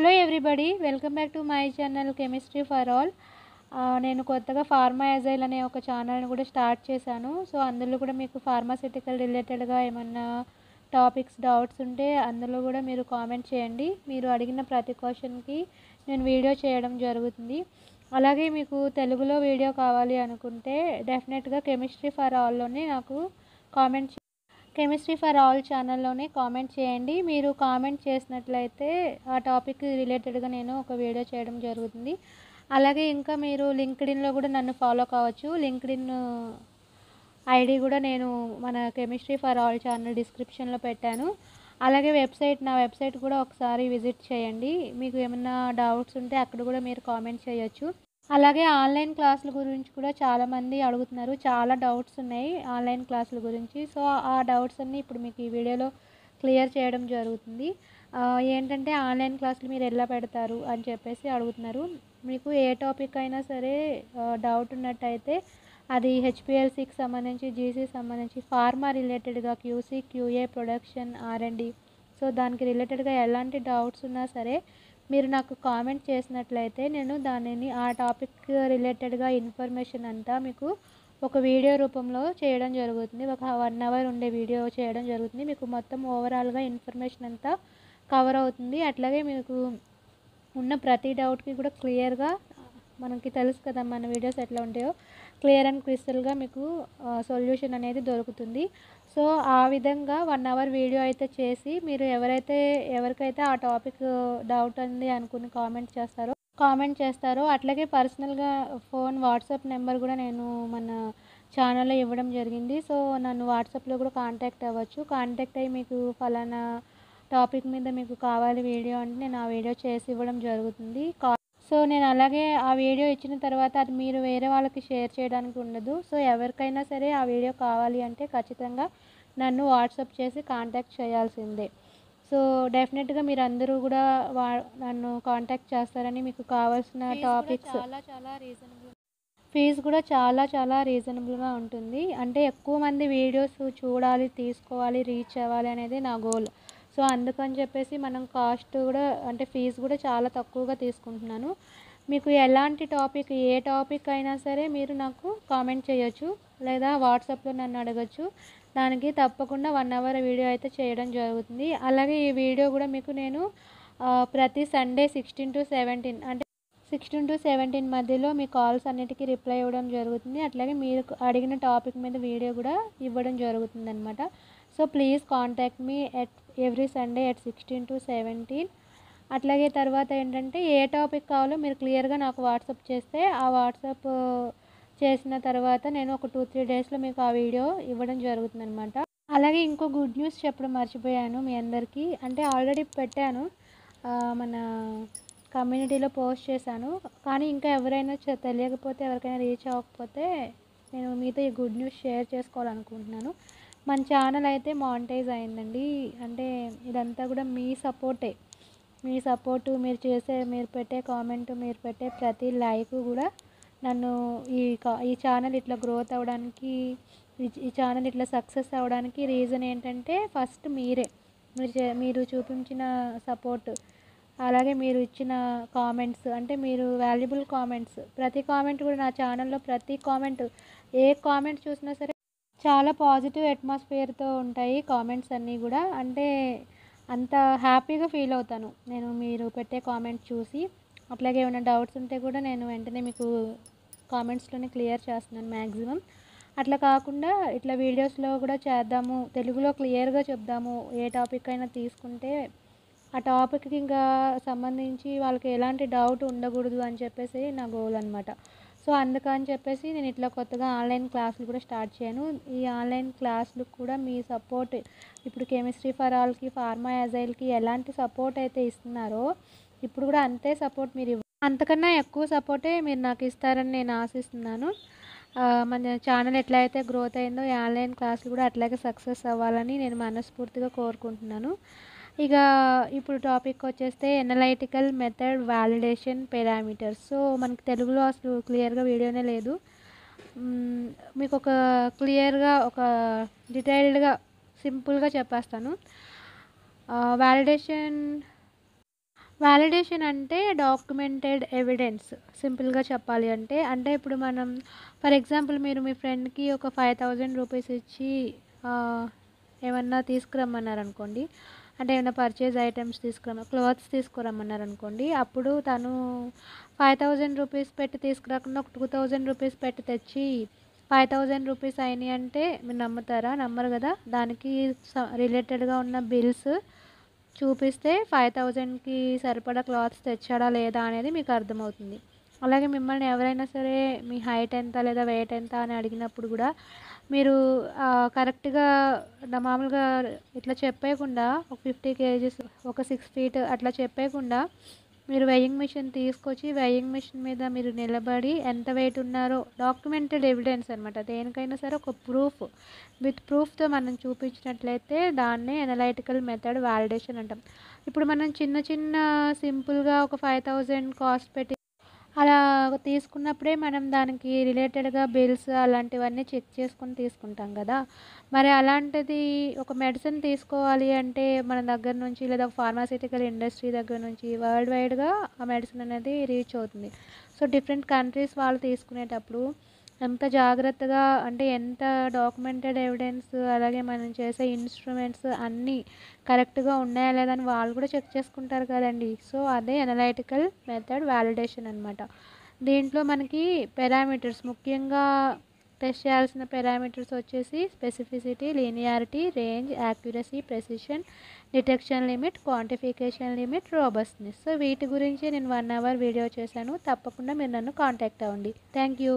Hello everybody, welcome back to my channel chemistry for all. నేను కొత్తగా pharma agile అనే ఒక ఛానల్ని కూడా స్టార్ట్ చేశాను. సో అందులో కూడా మీకు ఫార్మాసిటికల్ రిలేటెడ్గా ఏమన్నా టాపిక్స్ డౌట్స్ ఉంటే అందులో కూడా మీరు కామెంట్ చేయండి. మీరు అడిగిన ప్రతి క్వశ్చన్కి నేను వీడియో చేయడం జరుగుతుంది. అలాగే మీకు తెలుగులో వీడియో కావాలి అనుకుంటే డెఫినెట్గా కెమిస్ట్రీ ఫర్ ఆల్లోనే నాకు కామెంట్ కెమిస్ట్రీ ఫర్ ఆల్ ఛానల్లోనే కామెంట్ చేయండి. మీరు కామెంట్ చేసినట్లయితే ఆ టాపిక్ రిలేటెడ్గా నేను ఒక వీడియో చేయడం జరుగుతుంది. అలాగే ఇంకా మీరు లింక్డ్ఇన్లో కూడా నన్ను ఫాలో కావచ్చు. లింక్డ్ఇన్ ఐడి కూడా నేను మన కెమిస్ట్రీ ఫర్ ఆల్ ఛానల్ డిస్క్రిప్షన్లో పెట్టాను. అలాగే నా వెబ్సైట్ కూడా ఒకసారి విజిట్ చేయండి. మీకు ఏమైనా డౌట్స్ ఉంటే అక్కడ కూడా మీరు కామెంట్ చేయొచ్చు. అలాగే ఆన్లైన్ క్లాసుల గురించి కూడా చాలామంది అడుగుతున్నారు. చాలా డౌట్స్ ఉన్నాయి ఆన్లైన్ క్లాసుల గురించి. సో ఆ డౌట్స్ అన్నీ ఇప్పుడు మీకు ఈ వీడియోలో క్లియర్ చేయడం జరుగుతుంది. ఏంటంటే ఆన్లైన్ క్లాసులు మీరు ఎలా పెడతారు అని చెప్పేసి అడుగుతున్నారు. మీకు ఏ టాపిక్ అయినా సరే డౌట్ ఉన్నట్టయితే అది హెచ్పిఎల్సికి సంబంధించి, జీసీ సంబంధించి, ఫార్మా రిలేటెడ్గా, QC, QA, production, R and D, so దానికి రిలేటెడ్గా ఎలాంటి డౌట్స్ ఉన్నా సరే మీరు నాకు కామెంట్ చేసినట్లయితే నేను దానిని ఆ టాపిక్ రిలేటెడ్గా ఇన్ఫర్మేషన్ అంతా మీకు ఒక వీడియో రూపంలో చేయడం జరుగుతుంది. ఒక 1 అవర్ ఉండే వీడియో చేయడం జరుగుతుంది. మీకు మొత్తం ఓవరాల్గా ఇన్ఫర్మేషన్ అంతా కవర్ అవుతుంది. అట్లాగే మీకు ఉన్న ప్రతి డౌట్కి కూడా క్లియర్గా, మనకి తెలుసు కదా మన వీడియోస్ ఎట్లా ఉంటాయో, క్లియర్ అండ్ క్రిస్టల్గా మీకు సొల్యూషన్ అనేది దొరుకుతుంది. సో ఆ విధంగా 1 అవర్ వీడియో అయితే చేసి మీరు ఎవరికైతే ఆ టాపిక్ డౌట్ ఉంది అనుకుని కామెంట్ చేస్తారో అట్లాగే పర్సనల్గా వాట్సాప్ నెంబర్ కూడా నేను మన ఛానల్లో ఇవ్వడం జరిగింది. సో నన్ను వాట్సాప్లో కూడా కాంటాక్ట్ అవ్వచ్చు. కాంటాక్ట్ అయ్యి మీకు ఫలానా టాపిక్ మీద మీకు కావాలి వీడియో అంటే నేను ఆ వీడియో చేసి ఇవ్వడం జరుగుతుంది. సో నేను అలాగే ఆ వీడియో ఇచ్చిన తర్వాత అది మీరు వేరే వాళ్ళకి షేర్ చేయడానికి ఉండదు. సో ఎవరికైనా సరే ఆ వీడియో కావాలి అంటే ఖచ్చితంగా నన్ను వాట్సాప్ చేసి కాంటాక్ట్ చేయాల్సిందే. సో డెఫినెట్గా మీరు అందరూ కూడా నన్ను కాంటాక్ట్ చేస్తారని, మీకు కావాల్సిన టాపిక్స్ ఫీజు కూడా చాలా రీజనబుల్గా ఉంటుంది. అంటే ఎక్కువ మంది వీడియోస్ చూడాలి, తీసుకోవాలి, రీచ్ అవ్వాలి అనేది నా గోల్. సో అందుకని చెప్పేసి మనం కాస్ట్ కూడా అంటే ఫీజు కూడా చాలా తక్కువగా తీసుకుంటున్నాను. మీకు ఎలాంటి టాపిక్, ఏ టాపిక్ అయినా సరే మీరు నాకు కామెంట్ చేయొచ్చు లేదా వాట్సాప్లో నన్ను అడగచ్చు. దానికి తప్పకుండా 1 అవర్ వీడియో అయితే చేయడం జరుగుతుంది. అలాగే ఈ వీడియో కూడా మీకు నేను ప్రతి సండే 16 to 17 అంటే 16 to 17 మధ్యలో మీ కాల్స్ అన్నిటికీ రిప్లై ఇవ్వడం జరుగుతుంది. అట్లాగే మీరు అడిగిన టాపిక్ మీద వీడియో కూడా ఇవ్వడం జరుగుతుంది అనమాట. So please contact me every Sunday at 16 to 17. అట్లాగే తర్వాత ఏంటంటే ఏ టాపిక్ కావాలో మీరు క్లియర్గా నాకు వాట్సాప్ చేస్తే ఆ వాట్సాప్ చేసిన తర్వాత నేను ఒక 2-3 డేస్లో మీకు ఆ వీడియో ఇవ్వడం జరుగుతుంది అనమాట. అలాగే ఇంకో గుడ్ న్యూస్ చెప్పడం మర్చిపోయాను మీ అందరికీ. అంటే ఆల్రెడీ పెట్టాను, మన కమ్యూనిటీలో పోస్ట్ చేశాను. కానీ ఇంకా ఎవరైనా తెలియకపోతే, ఎవరికైనా రీచ్ అవ్వకపోతే నేను మీతో ఈ గుడ్ న్యూస్ షేర్ చేసుకోవాలనుకుంటున్నాను. మన ఛానల్ అయితే మానిటైజ్ అయిందండి. అంటే ఇదంతా కూడా మీ సపోర్టు, మీరు పెట్టే కామెంట్, మీరు పెట్టే ప్రతి లైక్ కూడా నన్ను ఈ ఛానల్ ఇట్లా గ్రోత్ అవ్వడానికి, ఈ ఛానల్ ఇట్లా సక్సెస్ అవ్వడానికి రీజన్ ఏంటంటే ఫస్ట్ మీరు చూపించిన సపోర్ట్, అలాగే మీరు ఇచ్చిన కామెంట్స్, అంటే మీరు వాల్యుబుల్ కామెంట్స్, ప్రతి కామెంట్ కూడా నా ఛానల్లో ప్రతి కామెంట్, ఏ కామెంట్ చూసినా సరే చాలా పాజిటివ్ అట్మాస్ఫియర్తో ఉంటాయి కామెంట్స్ అన్నీ కూడా. అంటే అంత హ్యాపీగా ఫీల్ అవుతాను నేను మీరు పెట్టే కామెంట్ చూసి. అట్లాగే ఏమైనా డౌట్స్ ఉంటే కూడా నేను వెంటనే మీకు కామెంట్స్లోనే క్లియర్ చేస్తున్నాను మ్యాక్సిమం. అట్లా కాకుండా ఇట్లా వీడియోస్లో కూడా చేద్దాము, తెలుగులో క్లియర్గా చెప్దాము. ఏ టాపిక్ అయినా తీసుకుంటే ఆ టాపిక్కి ఇంకా సంబంధించి వాళ్ళకి ఎలాంటి డౌట్ ఉండకూడదు అని చెప్పేసి నా గోల్ అనమాట. సో అందుకని చెప్పేసి నేను ఇట్లా కొత్తగా ఆన్లైన్ క్లాసులు కూడా స్టార్ట్ చేయను. ఈ ఆన్లైన్ క్లాసులు కూడా మీ సపోర్ట్, ఇప్పుడు కెమిస్ట్రీ ఫర్ ఆల్కి, ఫార్మా ఎజైల్కి ఎలాంటి సపోర్ట్ అయితే ఇస్తున్నారో ఇప్పుడు కూడా అంతే సపోర్ట్ మీరు అంతకన్నా ఎక్కువ సపోర్టే మీరు నాకు ఇస్తారని నేను ఆశిస్తున్నాను. మన ఛానల్ ఎట్లా అయితే గ్రోత్ అయిందో ఈ ఆన్లైన్ క్లాసులు కూడా అట్లాగే సక్సెస్ అవ్వాలని నేను మనస్ఫూర్తిగా కోరుకుంటున్నాను. ఇక ఇప్పుడు టాపిక్ వచ్చేస్తే analytical method validation parameters. So మనకి తెలుగులో అసలు క్లియర్గా వీడియోనే లేదు. మీకు ఒక క్లియర్గా, ఒక డీటెయిల్డ్గా, సింపుల్గా చెప్పేస్తాను. వాలిడేషన్ అంటే డాక్యుమెంటెడ్ ఎవిడెన్స్. సింపుల్‌గా చెప్పాలి అంటే, ఇప్పుడు మనం ఫర్ ఎగ్జాంపుల్ మీరు మీ ఫ్రెండ్‌కి ఒక 5,000 రూపీస్ ఇచ్చి ఆహ్, ఏమన్నా తీసుకురమ్మన్నారనుకోండి. అంటే ఏమైనా పర్చేజ్ ఐటెమ్స్ క్లాత్స్ తీసుకురమ్మన్నారనుకోండి. అప్పుడు తను 5,000 రూపీస్ పెట్టి తీసుకురాకుండా ఒక 2,000 రూపీస్ పెట్టి తెచ్చి 5,000 రూపీస్ అయినాయి అంటే మీరు నమ్ముతారా? నమ్మరు గదా! దానికి రిలేటెడ్‌గా ఉన్న బిల్స్ చూపిస్తే 5,000కి సరిపడా క్లాత్స్ తెచ్చాడా లేదా అనేది మీకు అర్థమవుతుంది. అలాగే మిమ్మల్ని ఎవరైనా సరే మీ హైట్ ఎంత లేదా వెయిట్ ఎంత అని అడిగినప్పుడు కూడా మీరు కరెక్ట్‌గా మామూలుగా ఇట్లా చెప్పేయకుండా ఒక 50 కేజీస్, ఒక 6 ఫీట్ అట్లా చెప్పేయకుండా మీరు వెయింగ్ మిషన్ తీసుకొచ్చి వెయింగ్ మిషన్ మీద మీరు నిలబడి ఎంత వెయిట్ ఉన్నారో డాక్యుమెంటెడ్ ఎవిడెన్స్ అనమాట. దేనికైనా సరే ఒక ప్రూఫ్, విత్ ప్రూఫ్‌తో మనం చూపించినట్లయితే దాన్నే అనలైటికల్ మెథడ్ వాలిడేషన్ అంటాం. ఇప్పుడు మనం చిన్న చిన్న సింపుల్‌గా ఒక 5,000 కాస్ట్ పెట్టి అలా తీసుకున్నప్పుడే మనం దానికి రిలేటెడ్‌గా బిల్స్ అలాంటివన్నీ చెక్ చేసుకొని తీసుకుంటాం గదా! మరి అలాంటిది ఒక మెడిసిన్ తీసుకోవాలి అంటే మన దగ్గర నుంచి లేదా ఫార్మాస్యూటికల్ ఇండస్ట్రీ దగ్గర నుంచి వరల్డ్ వైడ్‌గా ఆ మెడిసిన్ అనేది రీచ్ అవుతుంది. సో, డిఫరెంట్ కంట్రీస్ వాళ్ళు తీసుకునేటప్పుడు ఎంత జాగ్రత్తగా అంటే ఎంత డాక్యుమెంటెడ్ ఎవిడెన్స్ అలాగే మనం చేసే ఇన్‌స్ట్రుమెంట్స్ అన్నీ కరెక్ట్‌గా ఉన్నాయా లేదా అని వాళ్ళు కూడా చెక్ చేసుకుంటారు కదండీ! సో, అదే అనలైటికల్ మెథడ్ వాలిడేషన్ అనమాట. దీంట్లో మనకి పారామీటర్స్ ముఖ్యంగా టెస్ట్ చేయాల్సిన పారామీటర్స్ వచ్చేసి specificity, linearity, range, accuracy, precision, detection limit, quantification limit, robustness. So, వీటి గురించి నేను 1 అవర్ వీడియో చేశాను. తప్పకుండా మీరు నన్ను కాంటాక్ట్ అవ్వండి. Thank you.